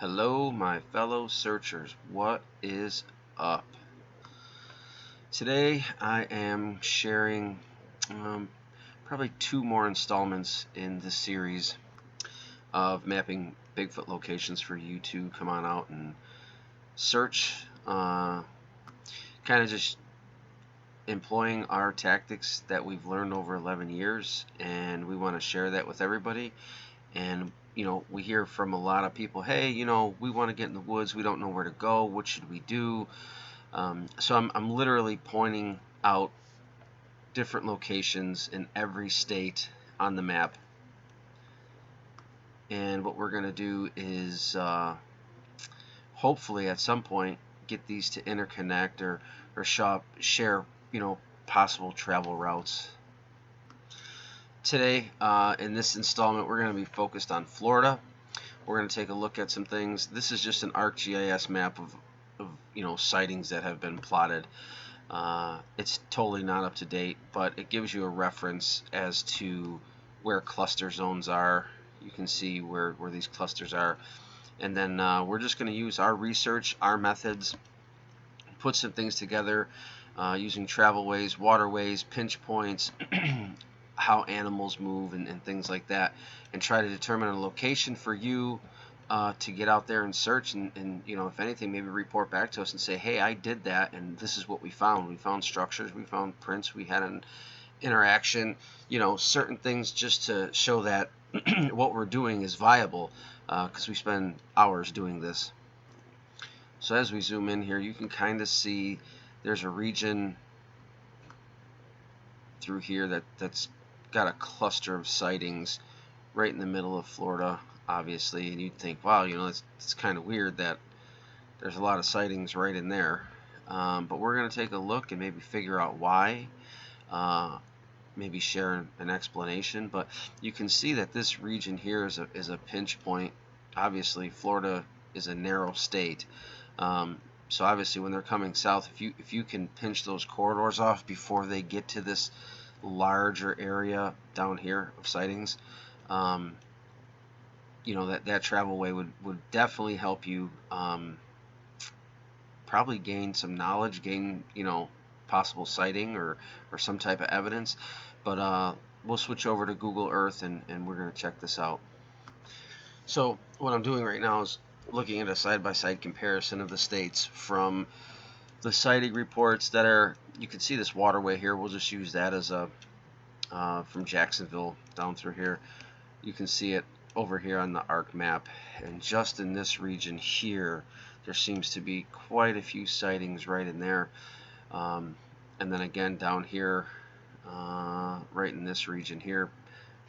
Hello, my fellow searchers. What is up? Today I am sharing probably two more installments in the series of mapping Bigfoot locations for you to come on out and search. Kind of just employing our tactics that we've learned over 11 years, and we want to share that with everybody. And we hear from a lot of people, hey, we want to get in the woods, we don't know where to go, what should we do? So I'm literally pointing out different locations in every state on the map, and what we're going to do is hopefully at some point get these to interconnect or share possible travel routes. Today in this installment we're going to be focused on Florida. We're going to take a look at some things. This is just an ArcGIS map of sightings that have been plotted. It's totally not up to date, but it gives you a reference as to where cluster zones are. You can see where these clusters are, and then we're just going to use our research, our methods, put some things together using travelways, waterways, pinch points, how animals move, and things like that, and try to determine a location for you to get out there and search, and if anything, maybe report back to us and say, hey, I did that and this is what we found. We found structures, we found prints, we had an interaction, certain things, just to show that what we're doing is viable, because we spend hours doing this. So as we zoom in here, you can kind of see there's a region through here that's got a cluster of sightings right in the middle of Florida, obviously, and you'd think, wow, it's kind of weird that there's a lot of sightings right in there, but we're going to take a look and maybe figure out why, maybe share an explanation. But you can see that this region here is a pinch point. Obviously Florida is a narrow state, so obviously when they're coming south, if you can pinch those corridors off before they get to this larger area down here of sightings, that travelway would definitely help you probably gain some knowledge, gain possible sighting or some type of evidence. But we'll switch over to Google Earth and we're going to check this out. So what I'm doing right now is looking at a side-by-side comparison of the states from the sighting reports that are, you can see this waterway here, we'll just use that as a from Jacksonville down through here. You can see it over here on the ARC map, and just in this region here there seems to be quite a few sightings right in there, and then again down here right in this region here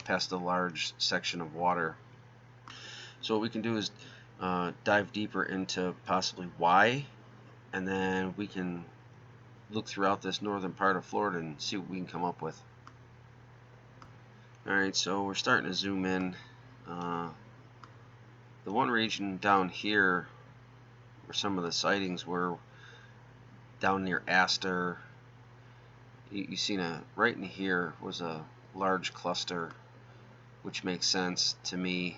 past a large section of water. So what we can do is dive deeper into possibly why, and then we can look throughout this northern part of Florida and see what we can come up with. Alright, so we're starting to zoom in. The one region down here where some of the sightings were down near Astor, you seen right in here was a large cluster, which makes sense to me.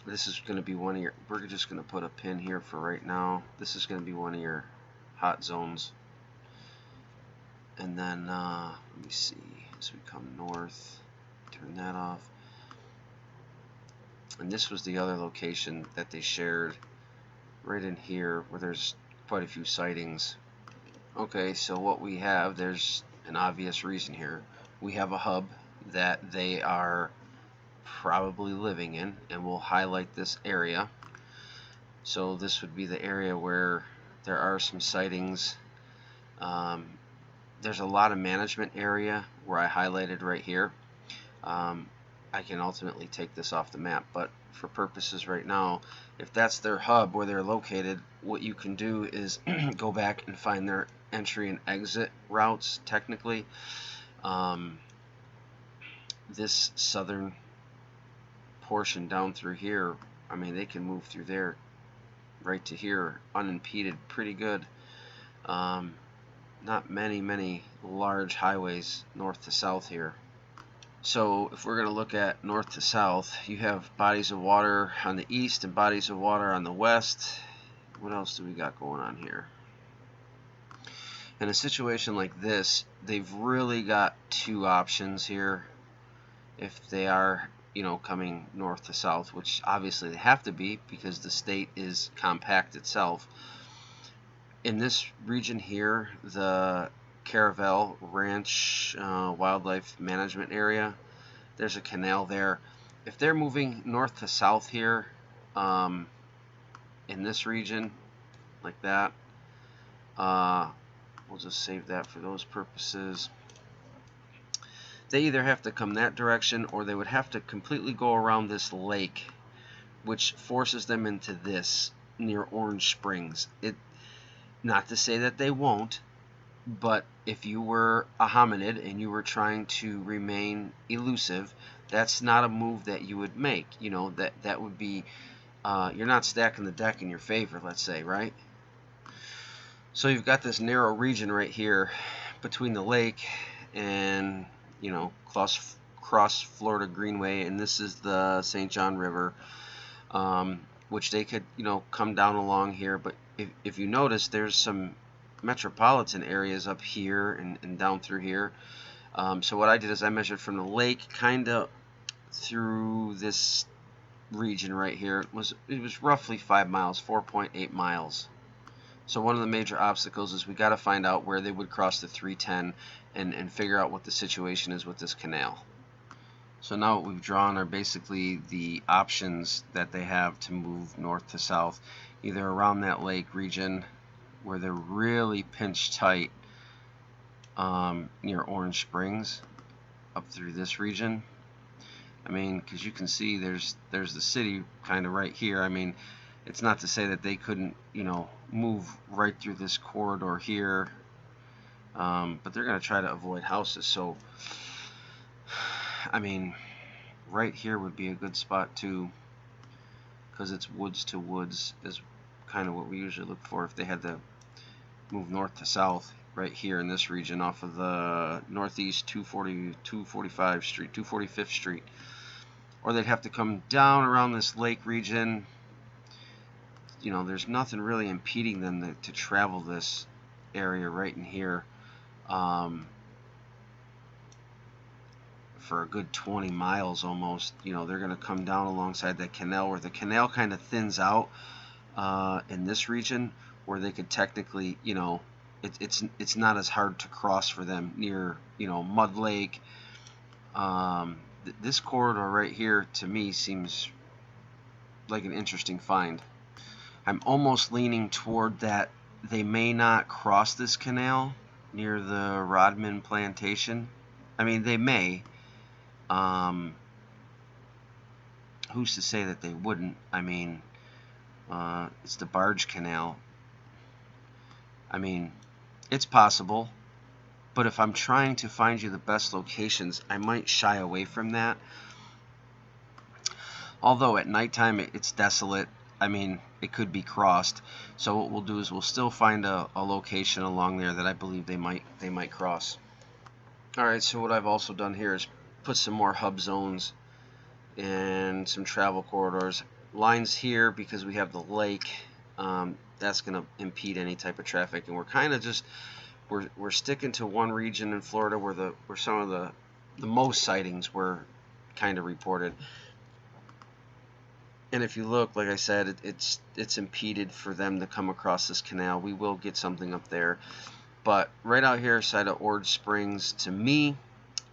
This is going to be one of your, we're just going to put a pin here for right now. This is going to be one of your hot zones. And then let me see, as we come north, turn that off. And this was the other location that they shared right in here where there's quite a few sightings. Okay, so what we have, there's an obvious reason here. We have a hub that they are probably living in, and we'll highlight this area. So this would be the area where there are some sightings. There's a lot of management area where I highlighted right here. I can ultimately take this off the map, but for purposes right now, if that's their hub where they're located, what you can do is go back and find their entry and exit routes. Technically, this southern portion down through here, I mean, they can move through there right to here unimpeded pretty good. Not many large highways north to south here. So if we're going to look at north to south, you have bodies of water on the east and bodies of water on the west. What else do we got going on here? In a situation like this, they've really got two options here if they are, coming north to south, which obviously they have to be because the state is compact itself. In this region here, the Caravel Ranch Wildlife Management Area, there's a canal there. If they're moving north to south here, in this region, like that, we'll just save that for those purposes. They either have to come that direction or they would have to completely go around this lake, which forces them into this near Orange Springs. Not to say that they won't, but if you were a hominid and you were trying to remain elusive, that's not a move that you would make. That would be, you're not stacking the deck in your favor, let's say, right? So you've got this narrow region right here between the lake and, cross Florida Greenway, and this is the St. John River, which they could, come down along here. But if you notice, there's some metropolitan areas up here and down through here. So what I did is I measured from the lake kind of through this region right here. It was roughly 5 miles, 4.8 miles. So one of the major obstacles is we got to find out where they would cross the 310 and figure out what the situation is with this canal. So now what we've drawn are basically the options that they have to move north to south, either around that lake region where they're really pinched tight near Orange Springs, up through this region. I mean, because you can see there's the city kind of right here. I mean, it's not to say that they couldn't, move right through this corridor here, but they're going to try to avoid houses. So, I mean, right here would be a good spot too, because it's woods to woods is kind of what we usually look for if they had to move north to south. Right here in this region off of the northeast 245th Street, 245th Street. Or they'd have to come down around this lake region. There's nothing really impeding them to travel this area right in here for a good 20 miles almost. They're going to come down alongside that canal where the canal kind of thins out in this region where they could technically, it's not as hard to cross for them near, Mud Lake. This corridor right here to me seems like an interesting find. I'm almost leaning toward that they may not cross this canal near the Rodman plantation. I mean, they may. Who's to say that they wouldn't? I mean, it's the barge canal. I mean, it's possible. But if I'm trying to find you the best locations, I might shy away from that. Although at nighttime it's desolate. I mean, it could be crossed. So what we'll do is we'll still find a location along there that I believe they might cross. Alright, so what I've also done here is put some more hub zones and some travel corridors. Lines here because we have the lake. That's going to impede any type of traffic, and we're kind of just we're sticking to one region in Florida where some of the most sightings were kind of reported. And if you look, like I said, it's impeded for them to come across this canal. We will get something up there, but right out here side of Orange Springs, to me,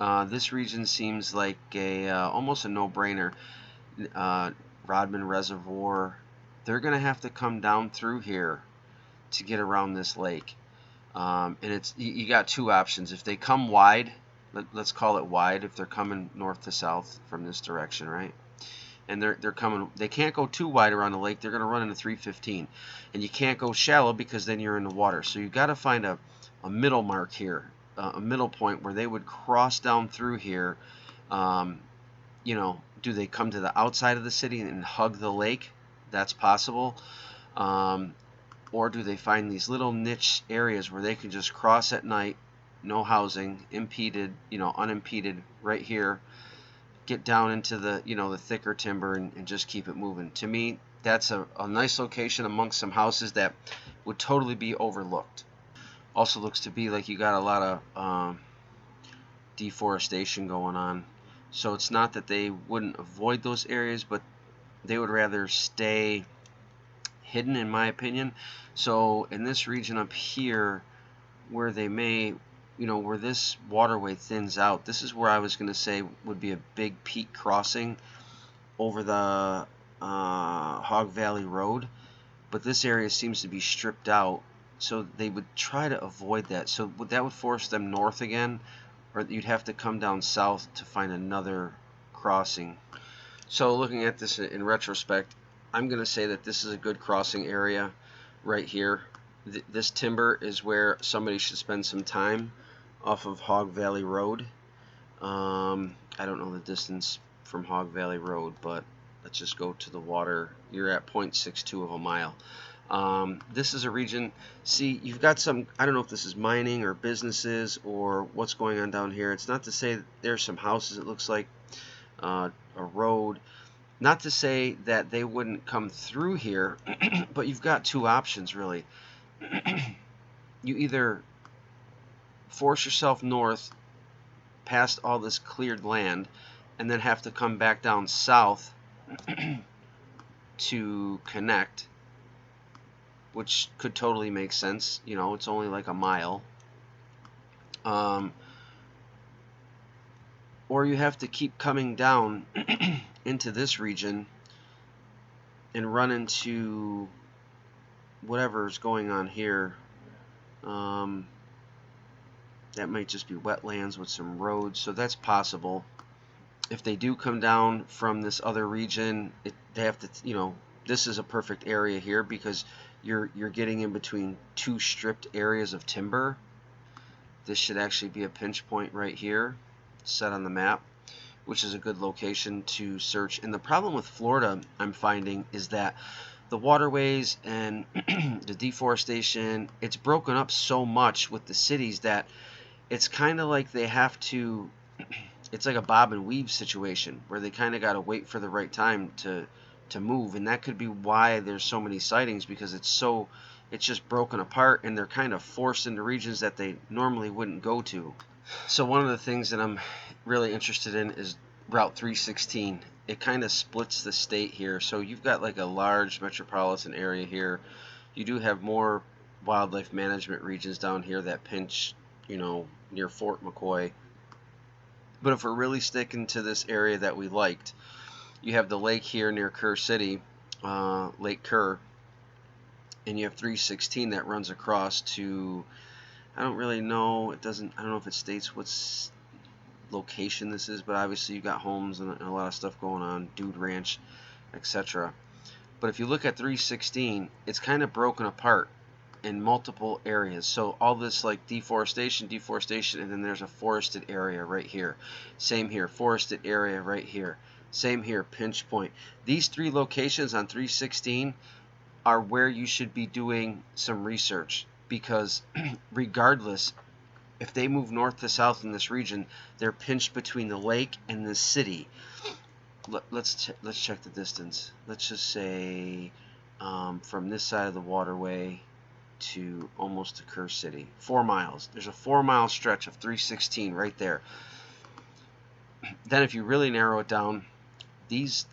this region seems like almost a no-brainer. Rodman Reservoir, they're gonna have to come down through here to get around this lake. And you got two options. If they come wide, let's call it wide, if they're coming north to south from this direction, right? And they're coming, they can't go too wide around the lake. They're going to run into 315. And you can't go shallow because then you're in the water. So you've got to find a middle mark here, a middle point where they would cross down through here. Do they come to the outside of the city and hug the lake? That's possible. Or do they find these little niche areas where they can just cross at night, no housing, impeded, unimpeded right here, get down into the the thicker timber and just keep it moving. To me, that's a nice location amongst some houses that would totally be overlooked. Also looks to be like you got a lot of deforestation going on. So it's not that they wouldn't avoid those areas, but they would rather stay hidden, in my opinion. So in this region up here, where they may, where this waterway thins out, this is where I was going to say would be a big peak crossing over the Hog Valley Road. But this area seems to be stripped out, so they would try to avoid that. So that would force them north again, or you'd have to come down south to find another crossing. So looking at this in retrospect, I'm going to say that this is a good crossing area right here. This timber is where somebody should spend some time off of Hog Valley Road. I don't know the distance from Hog Valley Road, but let's just go to the water. You're at 0.62 of a mile. This is a region, see, you've got some, I don't know if this is mining or businesses or what's going on down here. It's not to say there's some houses, it looks like a road. Not to say that they wouldn't come through here, but you've got two options, really. You either force yourself north past all this cleared land and then have to come back down south to connect, which could totally make sense. It's only like a mile. Or you have to keep coming down into this region and run into whatever's going on here. That might just be wetlands with some roads, so that's possible. If they do come down from this other region, they have to, this is a perfect area here because you're getting in between two stripped areas of timber. This should actually be a pinch point right here, set on the map, which is a good location to search. And the problem with Florida, I'm finding, is that the waterways and the deforestation, it's broken up so much with the cities that it's kind of like they have to, it's like a bob and weave situation where they kind of got to wait for the right time to move. And that could be why there's so many sightings, because it's just broken apart and they're kind of forced into regions that they normally wouldn't go to. So one of the things that I'm really interested in is Route 316. It kind of splits the state here. So you've got like a large metropolitan area here. You do have more wildlife management regions down here that pinch, near Fort McCoy. But if we're really sticking to this area that we liked, you have the lake here near Kerr City, Lake Kerr, and you have 316 that runs across to, I don't really know, I don't know if it states what location this is, but obviously you got homes and a lot of stuff going on, Dude Ranch, etc. But if you look at 316, it's kind of broken apart in multiple areas. So all this like deforestation, and then there's a forested area right here. Same here, forested area right here. Same here, pinch point. These three locations on 316 are where you should be doing some research, because regardless, if they move north to south in this region, they're pinched between the lake and the city. Let's check the distance. Let's just say from this side of the waterway to almost to Kerr City, 4 miles. There's a 4-mile stretch of 316 right there. Then if you really narrow it down, these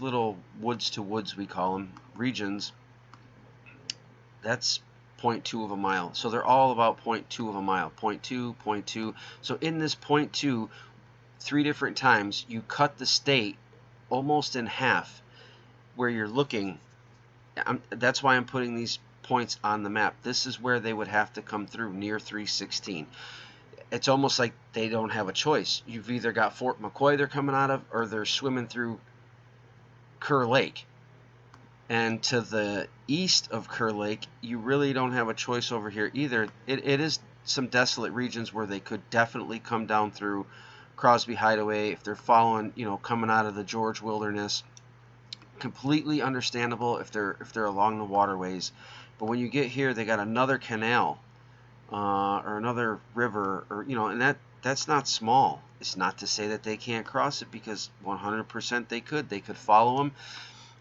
little woods to woods, we call them, regions, that's 0.2 of a mile. So they're all about 0.2 of a mile. 0.2, 0.2. So in this 0.2, 3 different times, you cut the state almost in half where you're looking. That's why I'm putting these points on the map. This is where they would have to come through, near 316. It's almost like they don't have a choice. You've either got Fort McCoy they're coming out of, or they're swimming through Kerr Lake. And to the east of Kerr Lake, you really don't have a choice over here either. It is some desolate regions where they could definitely come down through Crosby Hideaway if they're following, coming out of the George Wilderness. Completely understandable if they're along the waterways. But when you get here, they got another canal or another river, or and That's not small. It's not to say that they can't cross it, because 100% they could. They could follow them.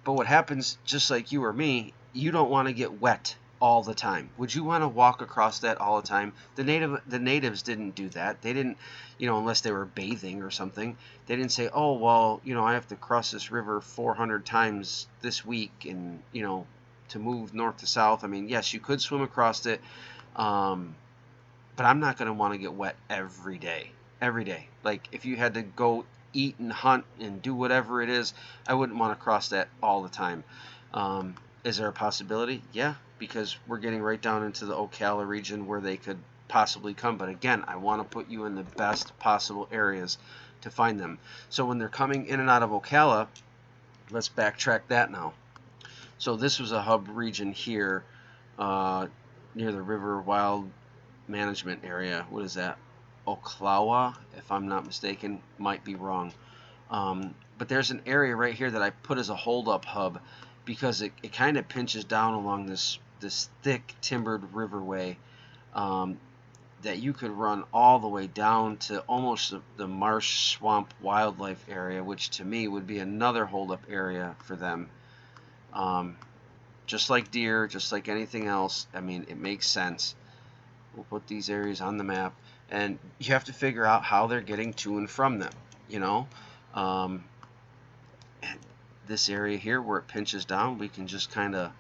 But what happens, just like you or me, you don't want to get wet all the time. Would you want to walk across that all the time? The natives didn't do that. They didn't, unless they were bathing or something. They didn't say, "Oh, well, I have to cross this river 400 times this week, and to move north to south." I mean, yes, you could swim across it, but I'm not going to want to get wet every day. Every day. Like, if you had to go eat and hunt and do whatever it is, I wouldn't want to cross that all the time. Is there a possibility? Yeah, because we're getting right down into the Ocala region where they could possibly come. But again, I want to put you in the best possible areas to find them. So when they're coming in and out of Ocala, let's backtrack that now. So this was a hub region here near the River Wild Management Area. What is that? Oclawa, if I'm not mistaken. Might be wrong. But there's an area right here that I put as a hold-up hub, because it kind of pinches down along this thick timbered riverway, that you could run all the way down to almost the marsh swamp wildlife area, which to me would be another hold-up area for them. Just like deer, just like anything else, I mean, it makes sense. We'll put these areas on the map, and you have to figure out how they're getting to and from them, and this area here where it pinches down, we can just kind of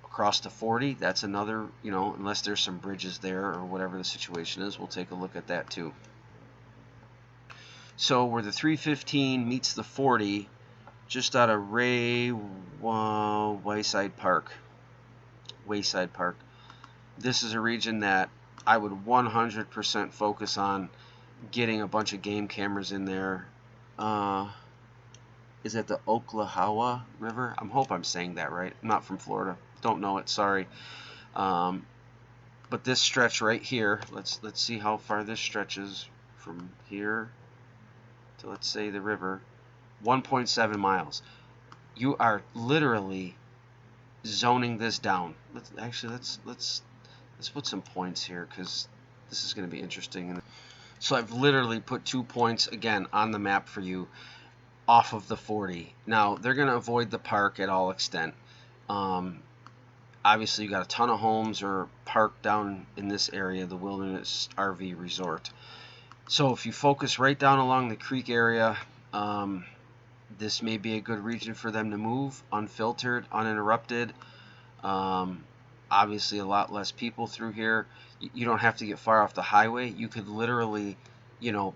cross to 40. That's another, unless there's some bridges there or whatever the situation is, we'll take a look at that too. So where the 315 meets the 40, just out of Wayside Park. This is a region that I would 100% focus on getting a bunch of game cameras in there. Is that the Ocklawaha River? I hope I'm saying that right. I'm not from Florida. Don't know it. Sorry. But this stretch right here, let's see how far this stretches from here to, let's say, the river. 1.7 miles. You are literally zoning this down. Let's put some points here, because this is going to be interesting. So I've literally put 2 points again on the map for you off of the 40. Now they're going to avoid the park at all extent. Obviously you got a ton of homes or parked down in this area, the Wilderness RV Resort. So if you focus right down along the creek area, this may be a good region for them to move, unfiltered, uninterrupted. Obviously a lot less people through here. You don't have to get far off the highway. You could literally,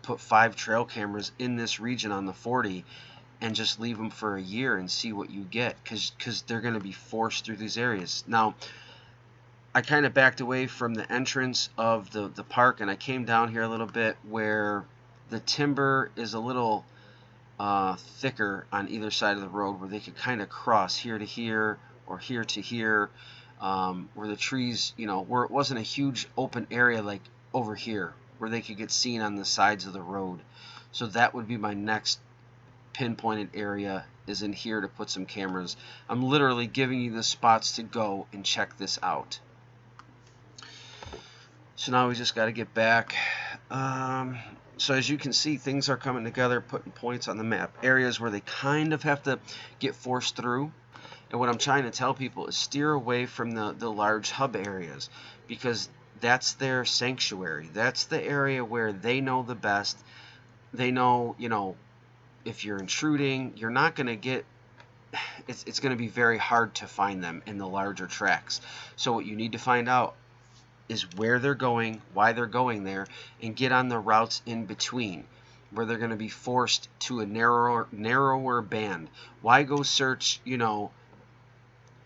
put 5 trail cameras in this region on the 40 and just leave them for a year and see what you get, because they're going to be forced through these areas. Now, I kind of backed away from the entrance of the park, and I came down here a little bit where the timber is a little thicker on either side of the road, where they could kind of cross here to here or here to here, where the trees, where it wasn't a huge open area like over here, where they could get seen on the sides of the road. So that would be my next pinpointed area, is in here to put some cameras. I'm literally giving you the spots to go and check this out. So now we just got to get back. So as you can see, things are coming together, putting points on the map. Areas where they kind of have to get forced through. And what I'm trying to tell people is steer away from the large hub areas, because that's their sanctuary. That's the area where they know the best. They know, if you're intruding, you're not going to get, it's going to be very hard to find them in the larger tracks. So what you need to find out is where they're going, why they're going there, and get on the routes in between, where they're going to be forced to a narrower band. Why go search,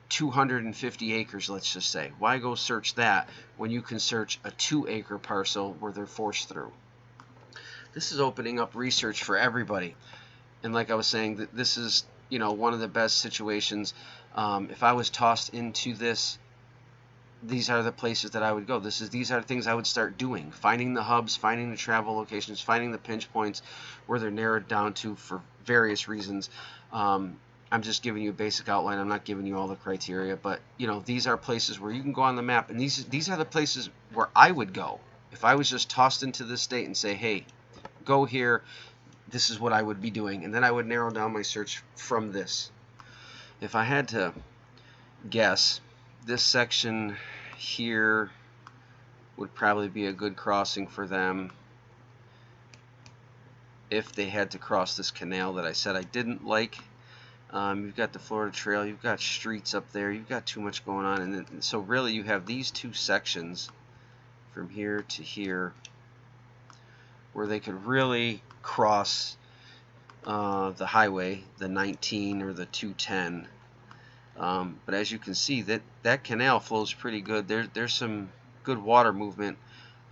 250 acres, let's just say? Why go search that when you can search a 2-acre parcel where they're forced through? This is opening up research for everybody. And like I was saying, this is, one of the best situations. If I was tossed into this, these are the places that I would go. These are the things I would start doing. Finding the hubs, finding the travel locations, finding the pinch points where they're narrowed down to for various reasons. I'm just giving you a basic outline. I'm not giving you all the criteria, but these are places where you can go on the map, and these are the places where I would go If I was just tossed into this state and say, hey, go here, this is what I would be doing, and then I would narrow down my search from this. If I had to guess, this section here would probably be a good crossing for them if they had to cross this canal that I said I didn't like. You've got the Florida Trail, you've got streets up there, you've got too much going on, and so really you have these two sections from here to here where they could really cross the highway, the 19 or the 210. But as you can see, that canal flows pretty good. There's some good water movement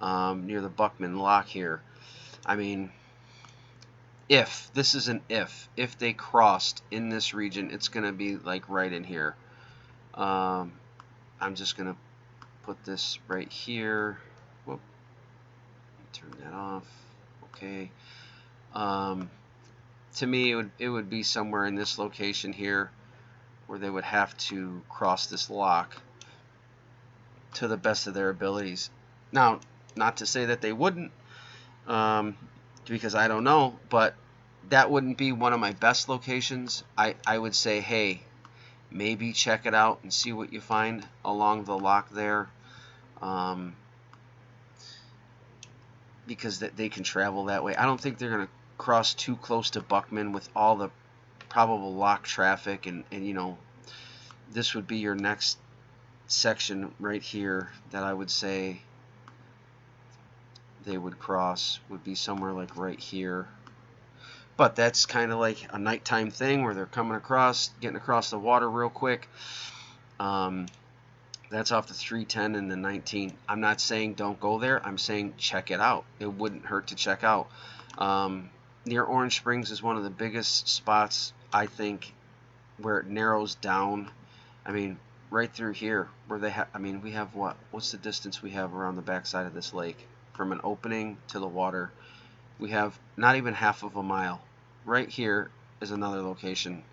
near the Buckman Lock here. I mean, if they crossed in this region, it's going to be like right in here. I'm just going to put this right here. Whoop. Turn that off. Okay. To me, it would be somewhere in this location here where they would have to cross this lock to the best of their abilities. Now, not to say that they wouldn't, because I don't know, but that wouldn't be one of my best locations. I would say, hey, maybe check it out and see what you find along the lock there, because they can travel that way. I don't think they're going to cross too close to Buckman with all the probable lock traffic, and you know, this would be your next section right here that I would say they would cross, would be somewhere like right here. But that's kind of like a nighttime thing where they're coming across, getting across the water real quick. That's off the 310 and the 19. I'm not saying don't go there. I'm saying check it out. It wouldn't hurt to check out. Near Orange Springs is one of the biggest spots, I think, where it narrows down. I mean, right through here, where they have, I mean, we have what? What's the distance we have around the backside of this lake? From an opening to the water, we have not even half of a mile. Right here is another location.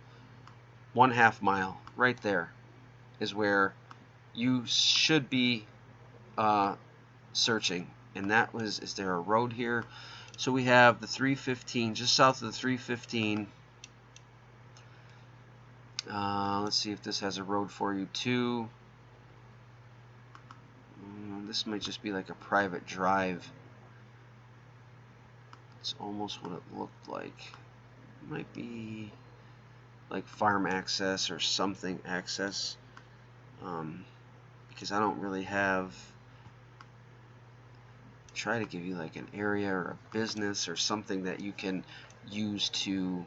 1/2 mile. Right there is where you should be searching. And that was, is there a road here? So we have the 315, just south of the 315. Let's see if this has a road for you too. This might just be like a private drive. It's almost what it looked like. It might be like farm access or something access, because I don't really have, try to give you like an area or a business or something that you can use to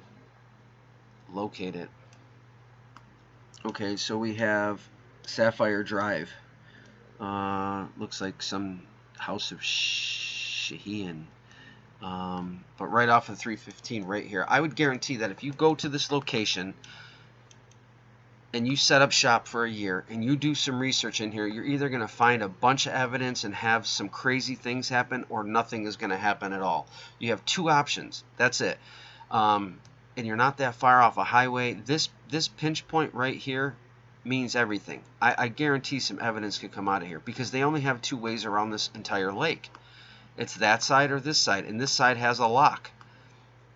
locate it. Okay, so we have Sapphire Drive. Looks like some house of Shahian. But right off of 315 right here, I would guarantee that if you go to this location and you set up shop for a year and you do some research in here, you're either going to find a bunch of evidence and have some crazy things happen, or nothing is going to happen at all. You have two options. That's it. And you're not that far off a highway. This pinch point right here means everything. I guarantee some evidence could come out of here, because they only have two ways around this entire lake. It's that side or this side, and this side has a lock.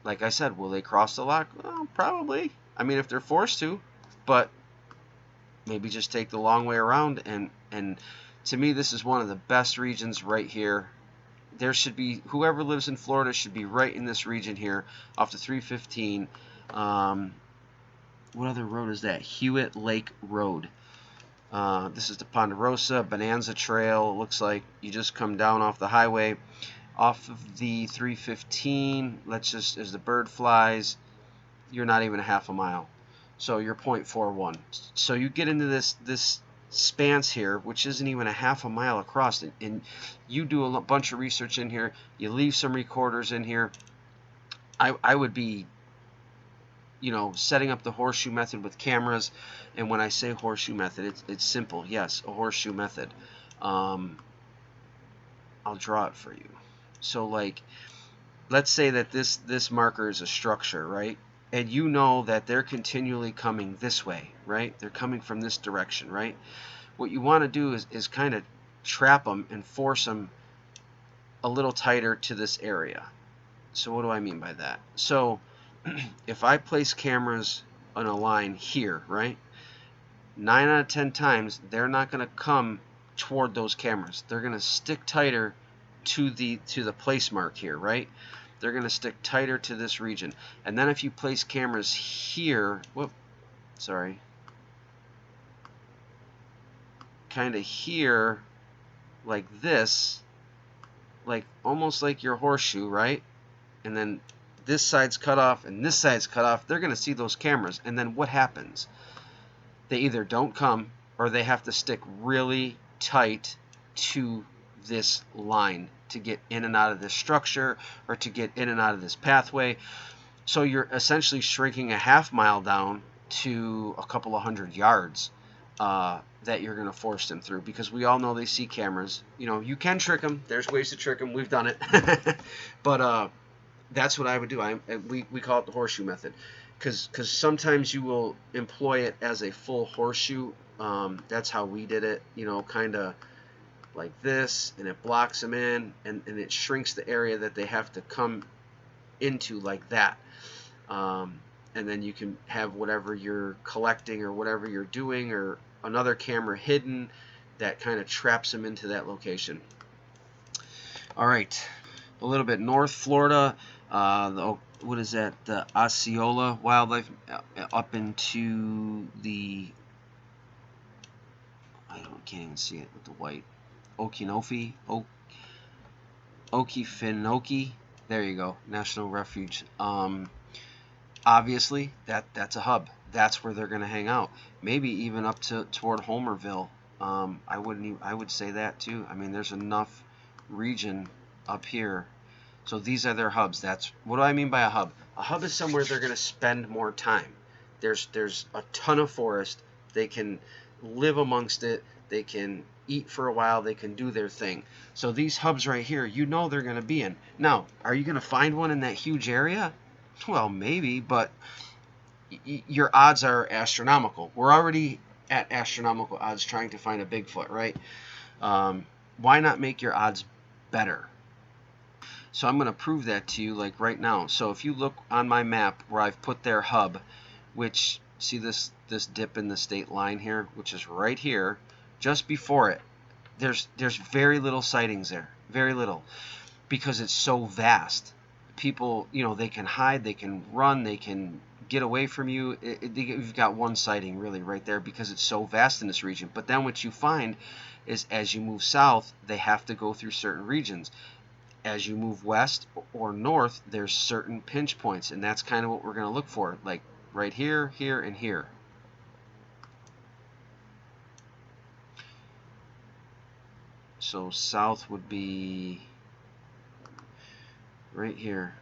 Like I said, will they cross the lock? Well, probably. I mean, if they're forced to, but maybe just take the long way around. And to me, this is one of the best regions right here. There should be, whoever lives in Florida should be right in this region here off the 315. What other road is that? Hewitt Lake Road. This is the Ponderosa Bonanza Trail. It looks like you just come down off the highway, off of the 315. Let's just, as the bird flies, you're not even a half a mile. So you're 0.41. So you get into this spans here, which isn't even a half a mile across, and you do a bunch of research in here. You leave some recorders in here. I would be, you know, setting up the horseshoe method with cameras. And when I say horseshoe method, it's simple. Yes, a horseshoe method. I'll draw it for you. So like, let's say that this marker is a structure, right? And you know that they're continually coming this way, right? They're coming from this direction, right? What you want to do is kind of trap them and force them a little tighter to this area. So what do I mean by that? So if I place cameras on a line here, right, 9 out of 10 times they're not going to come toward those cameras. They're going to stick tighter to the place mark here, right? They're going to stick tighter to this region. And then if you place cameras here, kind of here, like this, like almost like your horseshoe, right? And then this side's cut off and this side's cut off. They're going to see those cameras. And then what happens? They either don't come or they have to stick really tight to this line to get in and out of this structure or to get in and out of this pathway. So you're essentially shrinking a half mile down to a couple of 100 yards that you're going to force them through, because we all know they see cameras. You know, you can trick them. There's ways to trick them. We've done it. But that's what I would do. We call it the horseshoe method, because sometimes you will employ it as a full horseshoe. That's how we did it, you know, kind of like this, and it blocks them in, and it shrinks the area that they have to come into like that. And then you can have whatever you're collecting or whatever you're doing, or another camera hidden that kind of traps them into that location. All right, a little bit north Florida, what is that, the Osceola wildlife, up into the, can't even see it with the white, Okefenokee, there you go, National Refuge. Obviously that's a hub. That's where they're going to hang out. Maybe even up toward Homerville. I would say that too. I mean, there's enough region up here. So these are their hubs. That's what do I mean by a hub? A hub is somewhere they're going to spend more time. There's a ton of forest. They can live amongst it. They can eat for a while. They can do their thing. So these hubs right here, you know they're going to be in. Now, are you going to find one in that huge area? Well, maybe, but your odds are astronomical. We're already at astronomical odds trying to find a Bigfoot, right? Why not make your odds better? So I'm going to prove that to you like right now. So if you look on my map where I've put their hub, which, see this dip in the state line here, which is right here, just before it, there's very little sightings there, very little, because it's so vast. People, you know, they can hide, they can run, they can get away from you. You've got one sighting really right there because it's so vast in this region. But then what you find is as you move south, they have to go through certain regions. As you move west or north, there's certain pinch points, and that's kind of what we're going to look for, like right here, here, and here. So south would be right here.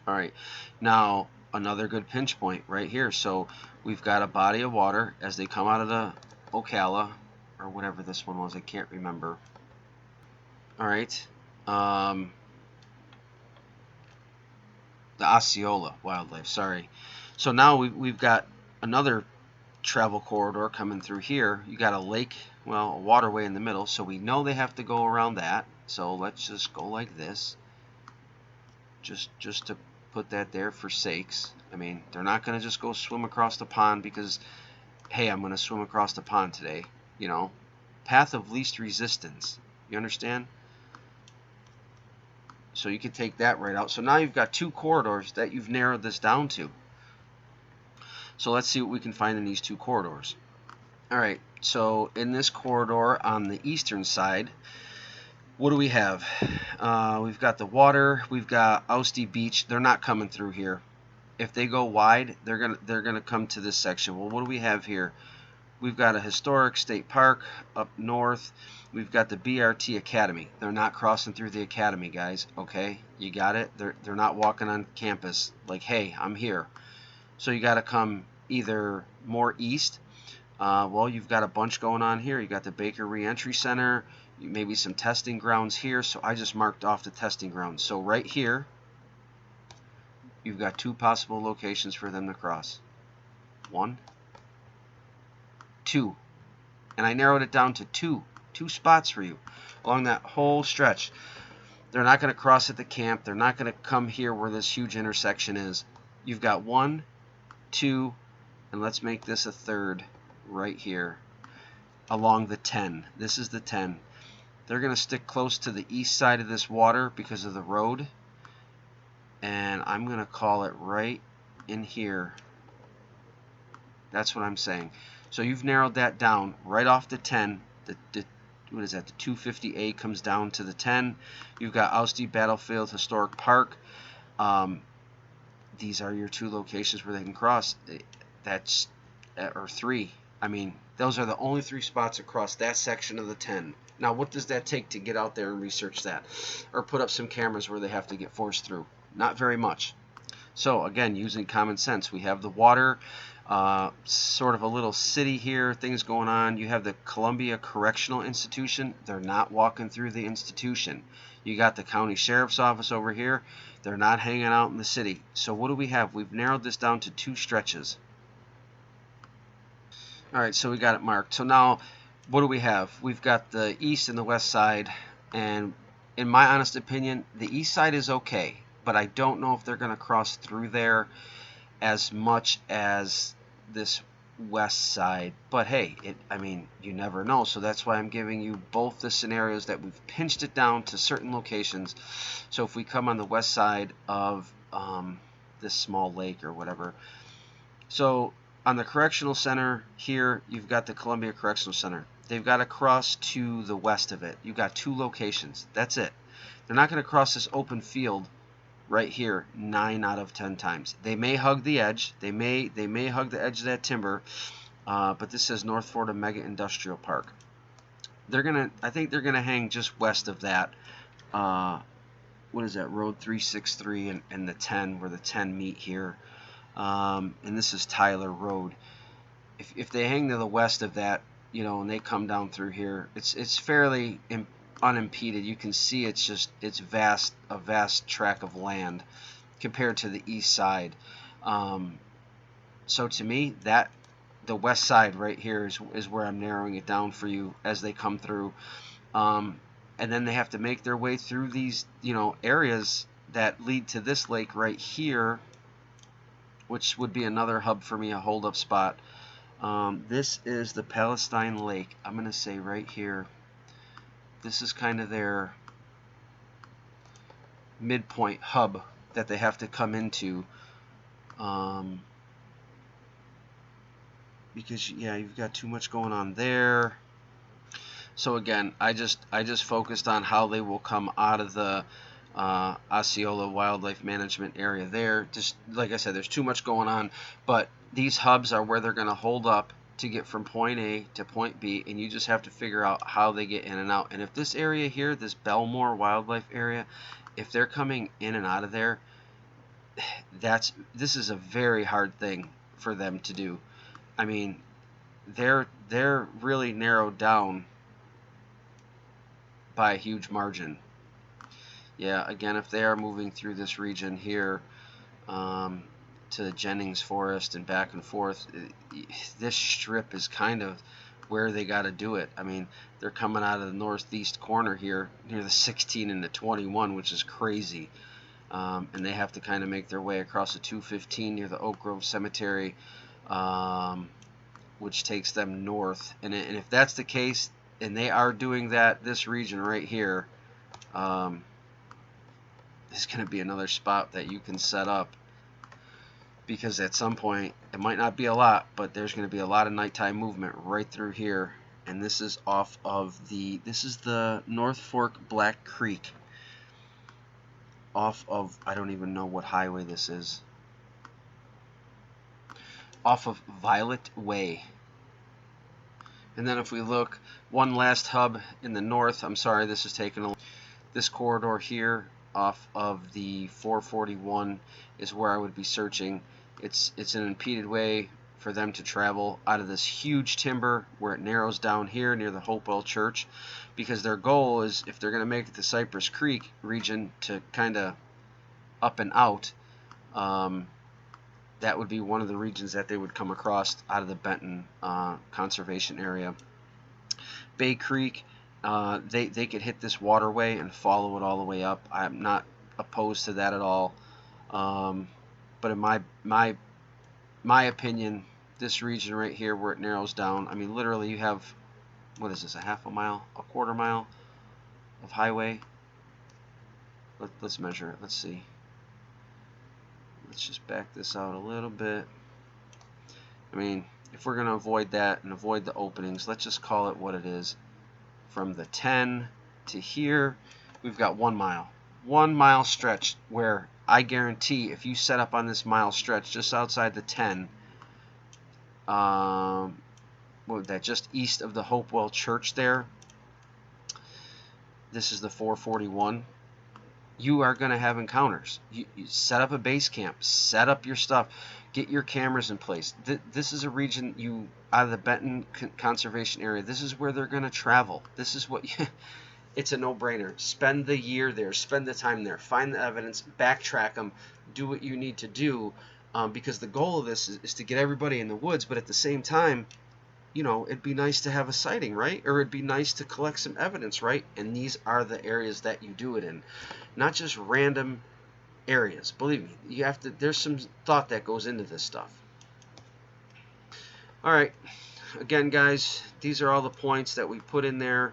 All right, now another good pinch point right here. So we've got a body of water as they come out of the Ocala, or whatever this one was, I can't remember. All right, the Osceola wildlife, sorry. So now we've got another travel corridor coming through here. You got a lake, well, a waterway in the middle, so we know they have to go around that. So let's just go like this, just to put that there for sakes. I mean, they're not going to just go swim across the pond because, hey, I'm going to swim across the pond today, you know. Path of least resistance, you understand? So you can take that right out. So now you've got two corridors that you've narrowed this down to. So let's see what we can find in these two corridors. All right, so in this corridor on the eastern side, what do we have? We've got the water, we've got Ousty Beach. They're not coming through here. If they go wide, they're gonna come to this section. Well, what do we have here? We've got a historic state park up north. We've got the BRT Academy. They're not crossing through the academy, guys. Okay, you got it. They're not walking on campus like, hey, I'm here. So you got to come either more east. Well, you've got a bunch going on here. You got the Baker Reentry Center, maybe some testing grounds here. So I just marked off the testing grounds. So right here, you've got two possible locations for them to cross. One 2. And I narrowed it down to two spots for you along that whole stretch. They're not going to cross at the camp. They're not going to come here where this huge intersection is. You've got 1, 2, and let's make this a third right here along the 10. This is the 10. They're going to stick close to the east side of this water because of the road. And I'm going to call it right in here. That's what I'm saying. So you've narrowed that down right off the 10. What is that? The 250A comes down to the 10. You've got Ousty Battlefield Historic Park. These are your 2 locations where they can cross. That's or 3. I mean, those are the only 3 spots across that section of the 10. Now, what does that take to get out there and research that, or put up some cameras where they have to get forced through? Not very much. So again, using common sense, we have the water. Sort of a little city here, things going on. You have the Columbia Correctional Institution. They're not walking through the institution. You got the county sheriff's office over here. They're not hanging out in the city. So what do we have? We've narrowed this down to 2 stretches. All right, so we got it marked. So now, what do we have? We've got the east and the west side, and in my honest opinion, the east side is okay, but I don't know if they're going to cross through there as much as this west side. But hey, I mean, you never know. So that's why I'm giving you both the scenarios that we've pinched it down to certain locations. So if we come on the west side of this small lake or whatever, so on the correctional center here, you've got the Columbia Correctional Center. They've got to cross to the west of it. You've got 2 locations. That's it. They're not going to cross this open field right here 9 out of 10 times. They may hug the edge. They may hug the edge of that timber. But this says North Florida Mega Industrial Park. I think they're gonna hang just west of that. What is that? Road 363 and the 10, where the 10 meet here. And this is Tyler Road. If they hang to the west of that, you know, and they come down through here, it's fairly unimpeded. You can see it's a vast tract of land compared to the east side. So to me, that the west side right here is where I'm narrowing it down for you as they come through. And then they have to make their way through these, you know, areas that lead to this lake right here, which would be another hub for me, a hold-up spot. This is the Palestine Lake. I'm going to say right here, this is kind of their midpoint hub that they have to come into. Because, yeah, you've got too much going on there. So again, I just focused on how they will come out of the Osceola Wildlife Management area there. Just like I said, there's too much going on, but these hubs are where they're going to hold up to get from point A to point B, and you just have to figure out how they get in and out. And if this area here, this Belmore Wildlife Area, if they're coming in and out of there, this is a very hard thing for them to do. I mean, they're really narrowed down by a huge margin. Yeah, again, if they are moving through this region here to the Jennings Forest and back and forth, this strip is kind of where they got to do it. I mean, they're coming out of the northeast corner here near the 16 and the 21, which is crazy. And they have to kind of make their way across the 215 near the Oak Grove Cemetery, which takes them north. And if that's the case, and they are doing that, this region right here, is going to be another spot that you can set up, because at some point, it might not be a lot, but there's going to be a lot of nighttime movement right through here. And this is off of this is the North Fork Black Creek, off of, I don't even know what highway this is, off of Violet Way. And then if we look, one last hub in the north, I'm sorry, this is taking this corridor here off of the 441 is where I would be searching. It's an impeded way for them to travel out of this huge timber where it narrows down here near the Hopewell Church, because their goal is, if they're going to make it to Cypress Creek region to kind of up and out, that would be one of the regions that they would come across out of the Benton conservation area. Bay Creek, they could hit this waterway and follow it all the way up. I'm not opposed to that at all. But in my opinion, this region right here where it narrows down, I mean, literally you have, what is this, a half a mile, a quarter mile of highway? Let's measure it. Let's see. Let's just back this out a little bit. I mean, if we're going to avoid that and avoid the openings, let's just call it what it is. From the 10 to here, we've got 1 mile. 1 mile stretch where I guarantee if you set up on this mile stretch just outside the 10, what was that, just east of the Hopewell Church there, this is the 441, you are going to have encounters. You set up a base camp, set up your stuff, get your cameras in place. This is a region, out of the Benton conservation area, this is where they're going to travel. This is what it's a no-brainer. Spend the year there, spend the time there, find the evidence, backtrack them, do what you need to do, because the goal of this is to get everybody in the woods, but at the same time, you know, it'd be nice to have a sighting, right? Or it'd be nice to collect some evidence, right? And these are the areas that you do it in, not just random areas. Believe me, you have to. There's some thought that goes into this stuff. All right, again, guys, these are all the points that we put in there.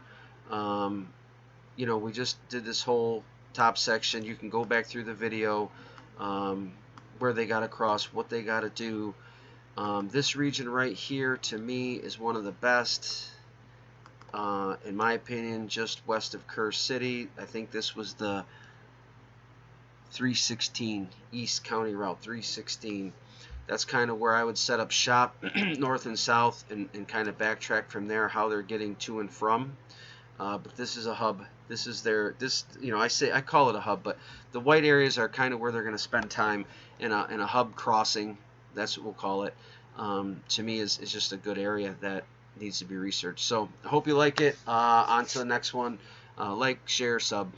You know, we just did this whole top section. You can go back through the video, where they got to cross, what they got to do. This region right here, to me, is one of the best, in my opinion, just west of Kerr City. I think this was the 316, East County Route 316. That's kind of where I would set up shop, north and south, and kind of backtrack from there, how they're getting to and from. But this is a hub. This is you know, I call it a hub, but the white areas are kind of where they're going to spend time in a hub crossing. That's what we'll call it. To me, is just a good area that needs to be researched. So I hope you like it. On to the next one. Like, share, sub.